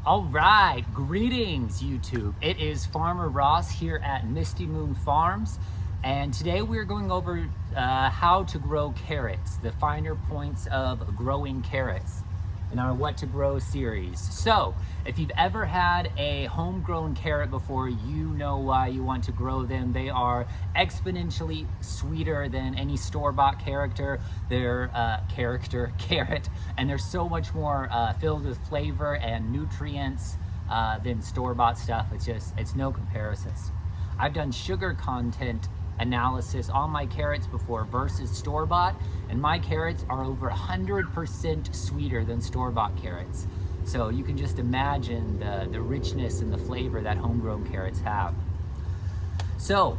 All right, greetings YouTube. It is Farmer Ross here at Misty Moon Farms, and today we're going over how to grow carrots, the finer points of growing carrots in our What to Grow series. So, if you've ever had a homegrown carrot before, you know why you want to grow them. They are exponentially sweeter than any store-bought carrot, and they're so much more filled with flavor and nutrients than store-bought stuff. It's no comparisons. I've done sugar content analysis on my carrots before versus store-bought, and my carrots are over 100% sweeter than store-bought carrots. So you can just imagine the richness and the flavor that homegrown carrots have. So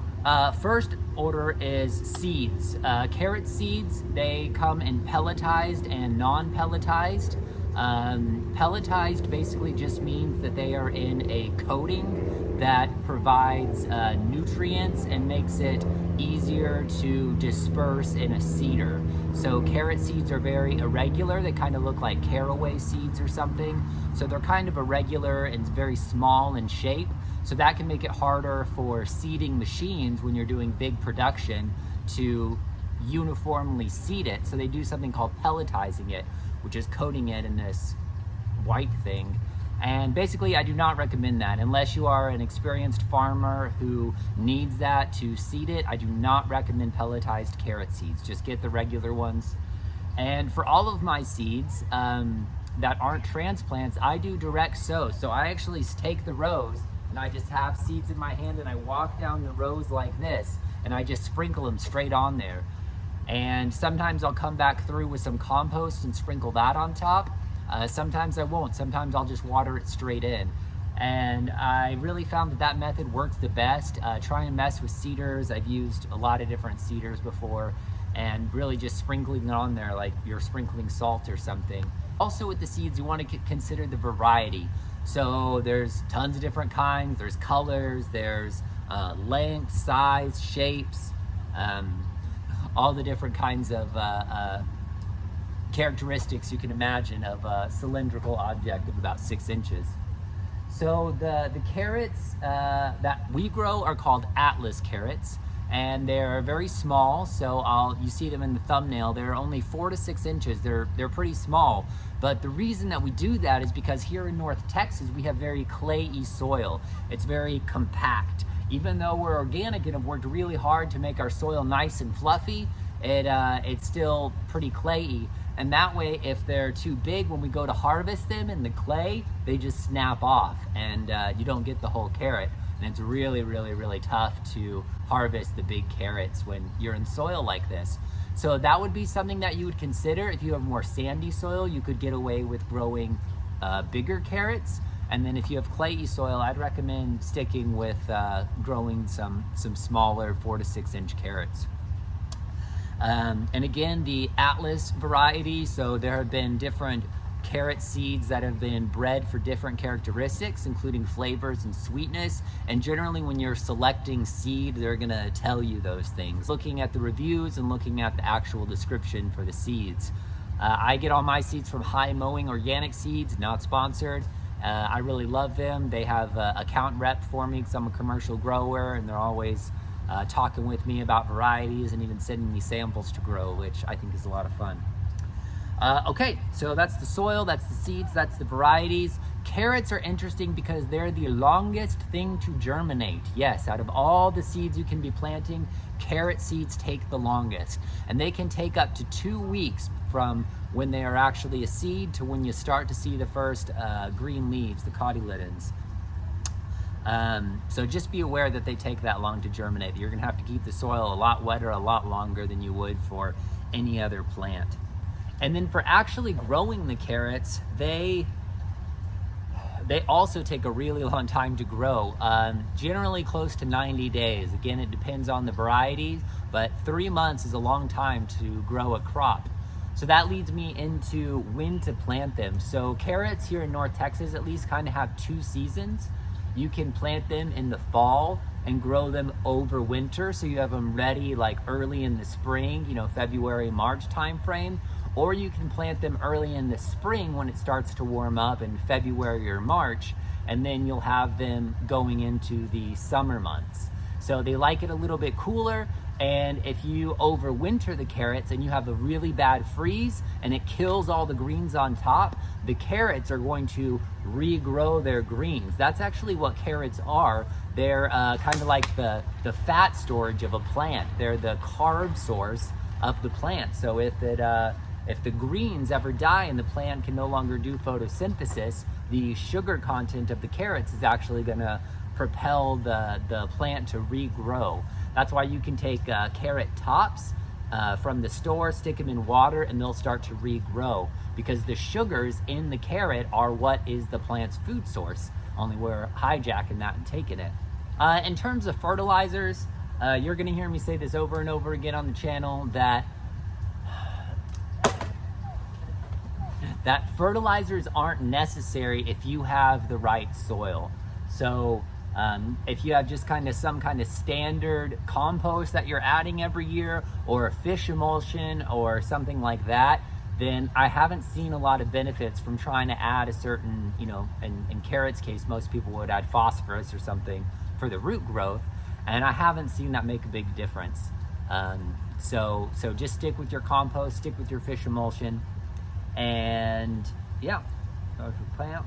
first order is seeds. Carrot seeds, they come in pelletized and non-pelletized. Pelletized basically just means that they are in a coating that provides nutrients and makes it easier to disperse in a seeder. So carrot seeds are very irregular. They kind of look like caraway seeds or something. So they're kind of irregular and very small in shape. So that can make it harder for seeding machines when you're doing big production to uniformly seed it. So they do something called pelletizing it, which is coating it in this white thing. And basically, I do not recommend that. Unless you are an experienced farmer who needs that to seed it, I do not recommend pelletized carrot seeds. Just get the regular ones. And for all of my seeds that aren't transplants, I do direct sow. So I actually take the rows and I just have seeds in my hand and I walk down the rows like this and I just sprinkle them straight on there. And sometimes I'll come back through with some compost and sprinkle that on top. Sometimes I won't. Sometimes I'll just water it straight in. And I really found that method works the best. Trying to mess with seeders, I've used a lot of different seeders before, and really just sprinkling it on there like you're sprinkling salt or something. Also with the seeds, you want to consider the variety. So there's tons of different kinds. There's colors, there's length, size, shapes, all the different kinds of characteristics you can imagine of a cylindrical object of about 6 inches. So the carrots that we grow are called Atlas carrots, and they're very small. So you see them in the thumbnail. They're only 4 to 6 inches. They're pretty small. But the reason that we do that is because here in North Texas we have very clayey soil. It's very compact. Even though we're organic and have worked really hard to make our soil nice and fluffy, it's still pretty clayey. And that way, if they're too big, when we go to harvest them in the clay, they just snap off and you don't get the whole carrot. And it's really, really, really tough to harvest the big carrots when you're in soil like this. So that would be something that you would consider. If you have more sandy soil, you could get away with growing bigger carrots. And then if you have clayey soil, I'd recommend sticking with growing some smaller 4 to 6 inch carrots. And again, the Atlas variety, so there have been different carrot seeds that have been bred for different characteristics, including flavors and sweetness. And generally when you're selecting seed, they're gonna tell you those things. Looking at the reviews and looking at the actual description for the seeds. I get all my seeds from High Mowing Organic Seeds, not sponsored. I really love them. They have an account rep for me because I'm a commercial grower, and they're always talking with me about varieties and even sending me samples to grow, which I think is a lot of fun. Okay, so that's the soil, that's the seeds, that's the varieties. Carrots are interesting because they're the longest thing to germinate. Yes, out of all the seeds you can be planting, carrot seeds take the longest. And they can take up to 2 weeks from when they are actually a seed to when you start to see the first green leaves, the cotyledons. So just be aware that they take that long to germinate. You're gonna have to keep the soil a lot wetter, a lot longer than you would for any other plant. And then for actually growing the carrots, they also take a really long time to grow, generally close to 90 days. Again, it depends on the variety, but 3 months is a long time to grow a crop. So that leads me into when to plant them. So carrots here in North Texas at least kind of have 2 seasons. You can plant them in the fall and grow them over winter, so you have them ready like early in the spring, February, March time frame. or you can plant them early in the spring when it starts to warm up in February or March, and then you'll have them going into the summer months. So they like it a little bit cooler, and if you overwinter the carrots and you have a really bad freeze and it kills all the greens on top, the carrots are going to regrow their greens. That's actually what carrots are. They're kind of like the fat storage of a plant. They're the carb source of the plant. So if the greens ever die and the plant can no longer do photosynthesis, the sugar content of the carrots is actually going to propel the plant to regrow. That's why you can take carrot tops from the store, stick them in water, and they'll start to regrow, because the sugars in the carrot are what is the plant's food source, only we're hijacking that and taking it. In terms of fertilizers, you're going to hear me say this over and over again on the channel, that fertilizers aren't necessary if you have the right soil. So if you have just some kind of standard compost that you're adding every year, or a fish emulsion or something like that, then I haven't seen a lot of benefits from trying to add a certain, in carrots case, most people would add phosphorus or something for the root growth, and I haven't seen that make a big difference. So just stick with your compost, stick with your fish emulsion, and yeah, plant.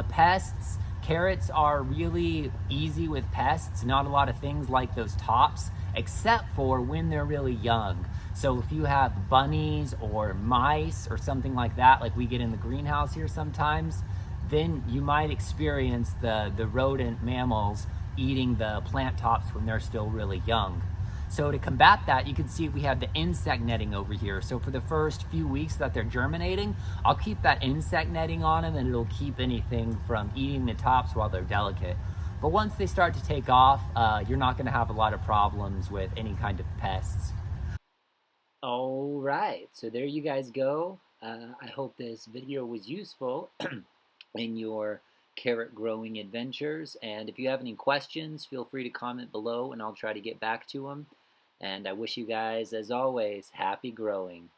Pests. Carrots are really easy with pests, not a lot of things like those tops, except for when they're really young. So if you have bunnies or mice or something like that, like we get in the greenhouse here sometimes, then you might experience the rodent mammals eating the plant tops when they're still really young. So to combat that, you can see we have the insect netting over here. So for the first few weeks that they're germinating, I'll keep that insect netting on them, and it'll keep anything from eating the tops while they're delicate. But once they start to take off, you're not gonna have a lot of problems with any kind of pests. All right, so there you guys go. I hope this video was useful in your carrot growing adventures. And if you have any questions, feel free to comment below and I'll try to get back to them. And I wish you guys, as always, happy growing.